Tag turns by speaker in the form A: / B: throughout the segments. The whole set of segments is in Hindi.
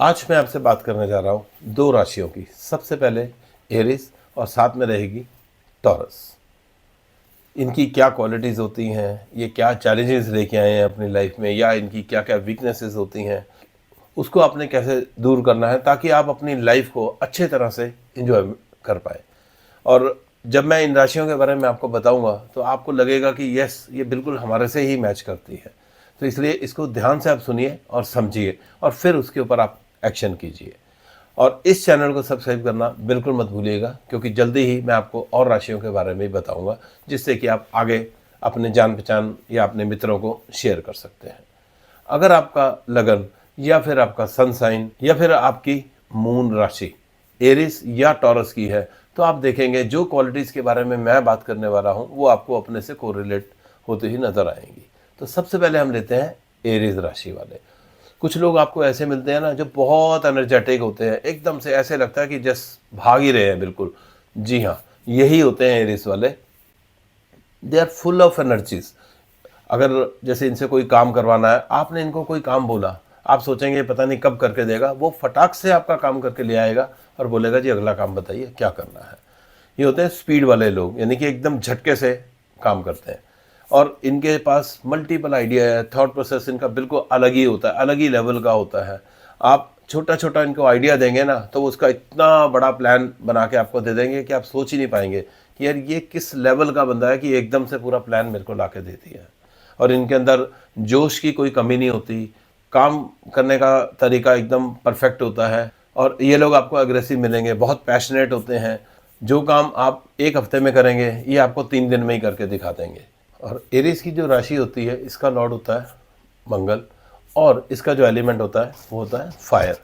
A: आज मैं आपसे बात करने जा रहा हूँ दो राशियों की। सबसे पहले एरिस और साथ में रहेगी टॉरस। इनकी क्या क्वालिटीज़ होती हैं, ये क्या चैलेंजेस लेके आए हैं अपनी लाइफ में, या इनकी क्या क्या वीकनेसेस होती हैं, उसको आपने कैसे दूर करना है ताकि आप अपनी लाइफ को अच्छे तरह से एंजॉय कर पाए। और जब मैं इन राशियों के बारे में आपको बताऊंगा तो आपको लगेगा कि यस, ये बिल्कुल हमारे से ही मैच करती है। तो इसलिए इसको ध्यान से आप सुनिए और समझिए और फिर उसके ऊपर आप एक्शन कीजिए। और इस चैनल को सब्सक्राइब करना बिल्कुल मत भूलिएगा, क्योंकि जल्दी ही मैं आपको और राशियों के बारे में बताऊंगा, जिससे कि आप आगे अपने जान पहचान या अपने मित्रों को शेयर कर सकते हैं। अगर आपका लगन या फिर आपका सन साइन या फिर आपकी मून राशि एरिस या टॉरस की है, तो आप देखेंगे जो क्वालिटीज़ के बारे में मैं बात करने वाला हूँ वो आपको अपने से कोरिलेट होते ही नज़र आएंगी। तो सबसे पहले हम लेते हैं एरिस राशि वाले। कुछ लोग आपको ऐसे मिलते हैं ना, जो बहुत एनर्जेटिक होते हैं, एकदम से ऐसे लगता है कि जस्ट भाग ही रहे हैं बिल्कुल। जी हाँ, यही होते हैं एरिस वाले। They are full of energies. अगर जैसे इनसे कोई काम करवाना है, आपने इनको कोई काम बोला, आप सोचेंगे पता नहीं कब करके देगा, वो फटाक से आपका काम करके ले आएगा और बोलेगा जी अगला काम बताइए क्या करना है। ये होते हैं स्पीड वाले लोग, यानी कि एकदम झटके से काम करते हैं। और इनके पास मल्टीपल आइडिया है, थॉट प्रोसेस इनका बिल्कुल अलग ही होता है, अलग ही लेवल का होता है। आप छोटा छोटा इनको आइडिया देंगे ना, तो उसका इतना बड़ा प्लान बना के आपको दे देंगे कि आप सोच ही नहीं पाएंगे कि यार ये किस लेवल का बंदा है कि एकदम से पूरा प्लान मेरे को ला के देती है। और इनके अंदर जोश की कोई कमी नहीं होती, काम करने का तरीका एकदम परफेक्ट होता है। और ये लोग आपको अग्रेसिव मिलेंगे, बहुत पैशनेट होते हैं। जो काम आप एक हफ्ते में करेंगे, ये आपको 3 दिन में ही करके दिखा देंगे। और एरिस की जो राशि होती है, इसका लॉर्ड होता है मंगल, और इसका जो एलिमेंट होता है वो होता है फायर।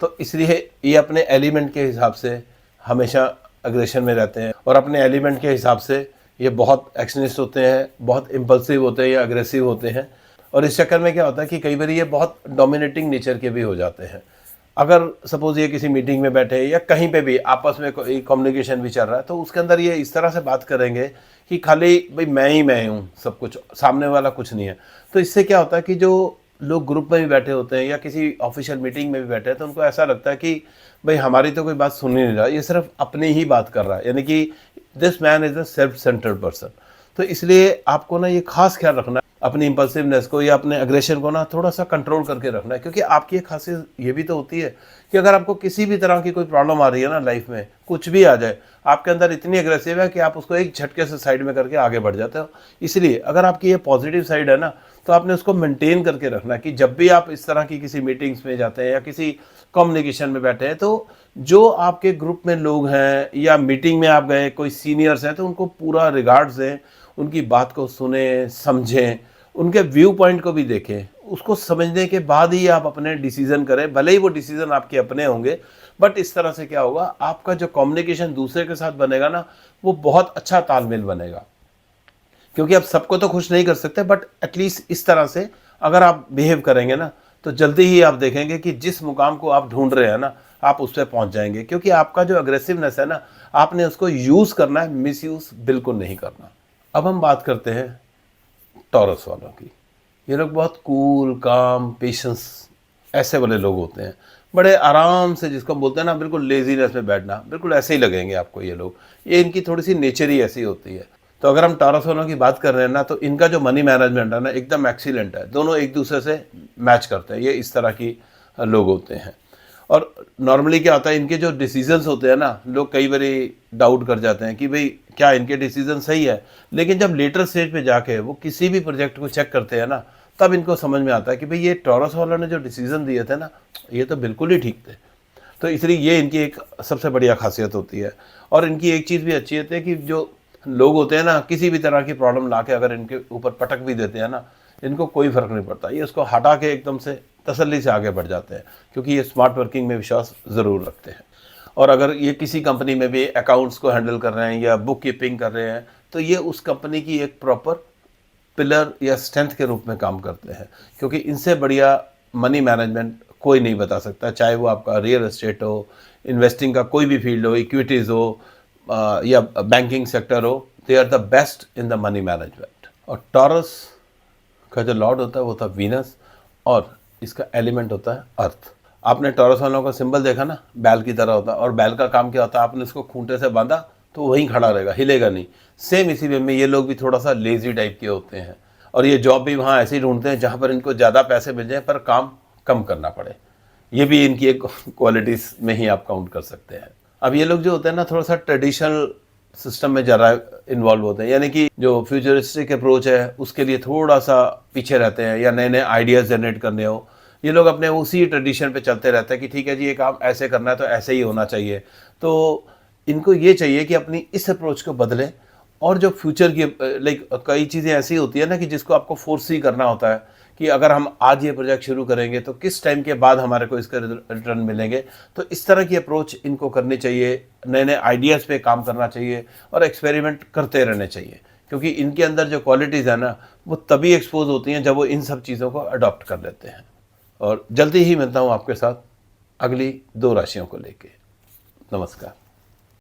A: तो इसलिए ये अपने एलिमेंट के हिसाब से हमेशा अग्रेशन में रहते हैं, और अपने एलिमेंट के हिसाब से ये बहुत एक्शनिस्ट होते हैं, बहुत इम्पल्सिव होते हैं या अग्रेसिव होते हैं। और इस चक्कर में क्या होता है कि कई बार ये बहुत डोमिनेटिंग नेचर के भी हो जाते हैं। अगर सपोज ये किसी मीटिंग में बैठे या कहीं पे भी आपस में कोई कम्युनिकेशन भी चल रहा है, तो उसके अंदर ये इस तरह से बात करेंगे कि खाली भाई मैं ही मैं हूँ, सब कुछ, सामने वाला कुछ नहीं है। तो इससे क्या होता है कि जो लोग ग्रुप में भी बैठे होते हैं या किसी ऑफिशियल मीटिंग में भी बैठे हैं, तो उनको ऐसा लगता है कि भाई हमारी तो कोई बात सुन ही नहीं रहा, ये सिर्फ अपनी ही बात कर रहा है, यानी कि this man is a self centred person. तो इसलिए आपको ना ये खास ख्याल रखना है अपनी इम्पल्सिवनेस को या अपने अग्रेशन को ना थोड़ा सा कंट्रोल करके रखना है। क्योंकि आपकी एक खासियत ये भी तो होती है कि अगर आपको किसी भी तरह की कोई प्रॉब्लम आ रही है ना लाइफ में, कुछ भी आ जाए, आपके अंदर इतनी अग्रेसिव है कि आप उसको एक झटके से साइड में करके आगे बढ़ जाते हो। इसलिए अगर आपकी ये पॉजिटिव साइड है ना, तो आपने उसको मेंटेन करके रखना है कि जब भी आप इस तरह की किसी मीटिंग्स में जाते हैं या किसी कम्युनिकेशन में बैठे हैं, तो जो आपके ग्रुप में लोग हैं या मीटिंग में आप गए, कोई सीनियर्स हैं, तो उनको पूरा रिगार्ड्स दें, उनकी बात को सुने, समझें, उनके व्यू पॉइंट को भी देखें। उसको समझने के बाद ही आप अपने डिसीजन करें, भले ही वो डिसीजन आपके अपने होंगे, बट इस तरह से क्या होगा, आपका जो कम्युनिकेशन दूसरे के साथ बनेगा ना, वो बहुत अच्छा तालमेल बनेगा। क्योंकि आप सबको तो खुश नहीं कर सकते, बट एटलीस्ट इस तरह से अगर आप बिहेव करेंगे ना, तो जल्दी ही आप देखेंगे कि जिस मुकाम को आप ढूंढ रहे हैं ना, आप उस पर पहुंच जाएंगे। क्योंकि आपका जो अग्रेसिवनेस है ना, आपने उसको यूज़ करना है, मिस यूज़ बिल्कुल नहीं करना। अब हम बात करते हैं टॉरस वालों की। ये लोग बहुत कूल, काम, पेशेंस ऐसे वाले लोग होते हैं। बड़े आराम से, जिसको हम बोलते हैं ना बिल्कुल लेजीनेस में बैठना, बिल्कुल ऐसे ही लगेंगे आपको ये लोग। ये इनकी थोड़ी सी नेचर ही ऐसी होती है। तो अगर हम टॉरस वालों की बात कर रहे हैं ना, तो इनका जो मनी मैनेजमेंट है ना, एकदम एक्सीलेंट है। दोनों एक दूसरे से मैच करते हैं, ये इस तरह की लोग होते हैं। और नॉर्मली क्या होता है, इनके जो डिसीजंस होते हैं ना, लोग कई बार डाउट कर जाते हैं कि भाई क्या इनके डिसीजन सही है। लेकिन जब लेटर स्टेज पे जाके वो किसी भी प्रोजेक्ट को चेक करते हैं ना, तब इनको समझ में आता है कि भाई ये टॉरस वालों ने जो डिसीजन दिए थे ना, ये तो बिल्कुल ही ठीक थे। तो इसलिए ये इनकी एक सबसे बढ़िया खासियत होती है। और इनकी एक चीज़ भी अच्छी होती है कि जो लोग होते हैं ना, किसी भी तरह की प्रॉब्लम ला के अगर इनके ऊपर पटक भी देते हैं ना, इनको कोई फ़र्क नहीं पड़ता। ये उसको हटा के एकदम से तसल्ली से आगे बढ़ जाते हैं, क्योंकि ये स्मार्ट वर्किंग में विश्वास ज़रूर रखते हैं। और अगर ये किसी कंपनी में भी अकाउंट्स को हैंडल कर रहे हैं या बुक कीपिंग कर रहे हैं, तो ये उस कंपनी की एक प्रॉपर पिलर या स्ट्रेंथ के रूप में काम करते हैं। क्योंकि इनसे बढ़िया मनी मैनेजमेंट कोई नहीं बता सकता, चाहे वो आपका रियल एस्टेट हो, इन्वेस्टिंग का कोई भी फील्ड हो, इक्विटीज़ हो, या बैंकिंग सेक्टर हो। They are the best in the money management. और टॉरस का जो लॉर्ड होता है वो था वीनस, और इसका एलिमेंट होता है अर्थ। आपने टॉरस वालों का सिंबल देखा ना, बैल की तरह होता है, और बैल का काम क्या होता है, आपने इसको खूंटे से बांधा तो वहीं खड़ा रहेगा, हिलेगा नहीं। सेम इसी वे में ये लोग भी थोड़ा सा लेजी टाइप के होते हैं, और ये जॉब भी वहाँ ऐसे ही ढूंढते हैं जहाँ पर इनको ज़्यादा पैसे मिल जाए पर काम कम करना पड़े। ये भी इनकी एक क्वालिटीज़ में ही आप काउंट कर सकते हैं। अब ये लोग जो होते हैं ना, थोड़ा सा ट्रेडिशनल सिस्टम में ज़रा इन्वॉल्व होते हैं, यानी कि जो फ्यूचरिस्टिक अप्रोच है उसके लिए थोड़ा सा पीछे रहते हैं, या नए नए आइडियाज़ जनरेट करने हो, ये लोग अपने उसी ट्रेडिशन पे चलते रहते हैं कि ठीक है जी, ये काम ऐसे करना है तो ऐसे ही होना चाहिए। तो इनको ये चाहिए कि अपनी इस अप्रोच को बदलें, और जो फ्यूचर की लाइक कई चीज़ें ऐसी होती है ना कि जिसको आपको फोर्स ही करना होता है कि अगर हम आज ये प्रोजेक्ट शुरू करेंगे तो किस टाइम के बाद हमारे को इसके रिटर्न मिलेंगे। तो इस तरह की अप्रोच इनको करनी चाहिए, नए नए आइडियाज़ पे काम करना चाहिए और एक्सपेरिमेंट करते रहने चाहिए, क्योंकि इनके अंदर जो क्वालिटीज़ है ना, वो तभी एक्सपोज होती हैं जब वो इन सब चीज़ों को अडॉप्ट कर लेते हैं। और जल्दी ही मिलता हूँ आपके साथ अगली 2 राशियों को लेके। नमस्कार।